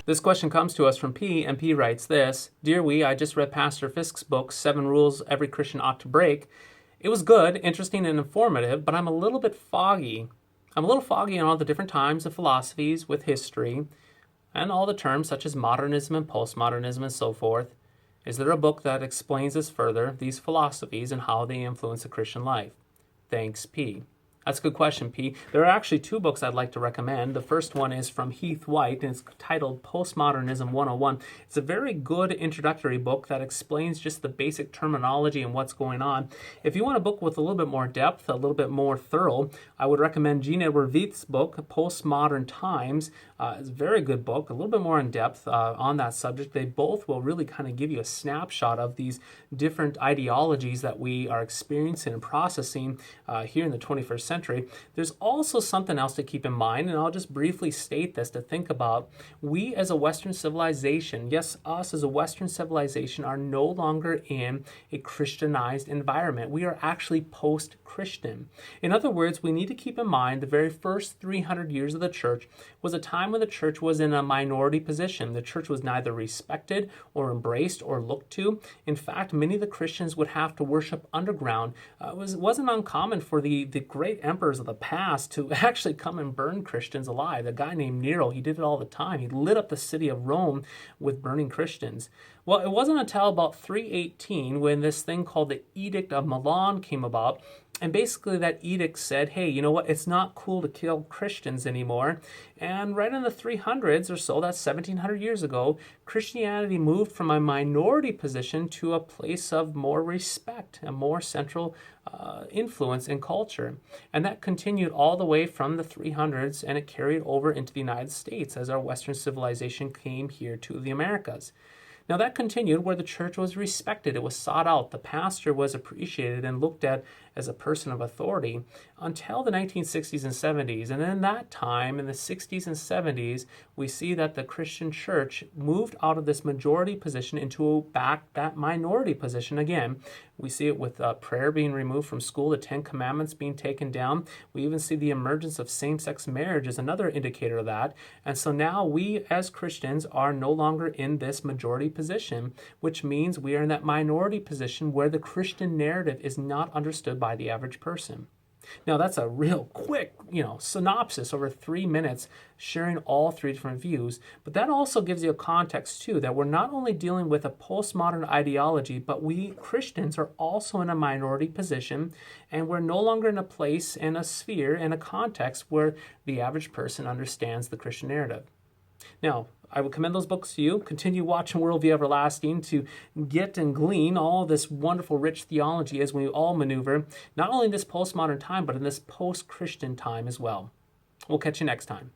This question comes to us from P, and P writes this: Dear Wee, I just read Pastor Fisk's book, 7 Rules Every Christian Ought to Break. It was good, interesting, and informative, but I'm a little bit foggy. I'm a little foggy on all the different times of philosophies with history, and all the terms such as modernism and postmodernism and so forth. Is there a book that explains this further, these philosophies, and how they influence the Christian life? Thanks, P. That's a good question, P. There are actually 2 books I'd like to recommend. The first one is from Heath White, and it's titled Post-modernism 101. It's a very good introductory book that explains just the basic terminology and what's going on. If you want a book with a little bit more depth, a little bit more thorough, I would recommend Gene Edward Veith's book, Postmodern Times. It's a very good book, a little bit more in depth on that subject. They both will really kind of give you a snapshot of these different ideologies that we are experiencing and processing here in the 21st century. There's also something else to keep in mind, and I'll just briefly state this to think about. We as a Western civilization, yes, us as a Western civilization, are no longer in a Christianized environment. We are actually post-Christian. In other words, we need to keep in mind the very first 300 years of the church was a time when the church was in a minority position. The church was neither respected or embraced or looked to. In fact, many of the Christians would have to worship underground. It wasn't uncommon for the great emperors of the past to actually come and burn Christians alive. A guy named Nero, he did it all the time. He lit up the city of Rome with burning Christians. Well, it wasn't until about 318 when this thing called the Edict of Milan came about. And basically that edict said, hey, you know what, it's not cool to kill Christians anymore. And right in the 300s or so, that's 1700 years ago, Christianity moved from a minority position to a place of more respect, a more central influence in culture. And that continued all the way from the 300s, and it carried over into the United States as our Western civilization came here to the Americas. Now that continued where the church was respected. It was sought out. The pastor was appreciated and looked at as a person of authority until the 1960s and 70s. And in that time, in the 60s and 70s, we see that the Christian church moved out of this majority position into back that minority position again. We see it with prayer being removed from school, the 10 Commandments being taken down. We even see the emergence of same-sex marriage as another indicator of that. And so now we as Christians are no longer in this majority position, which means we are in that minority position where the Christian narrative is not understood by the average person. Now that's a real quick, synopsis over 3 minutes sharing all 3 different views, but that also gives you a context too, that we're not only dealing with a postmodern ideology, but we Christians are also in a minority position, and we're no longer in a place and a sphere and a context where the average person understands the Christian narrative. Now, I would commend those books to you. Continue watching Worldview Everlasting to get and glean all this wonderful, rich theology as we all maneuver, not only in this postmodern time, but in this post-Christian time as well. We'll catch you next time.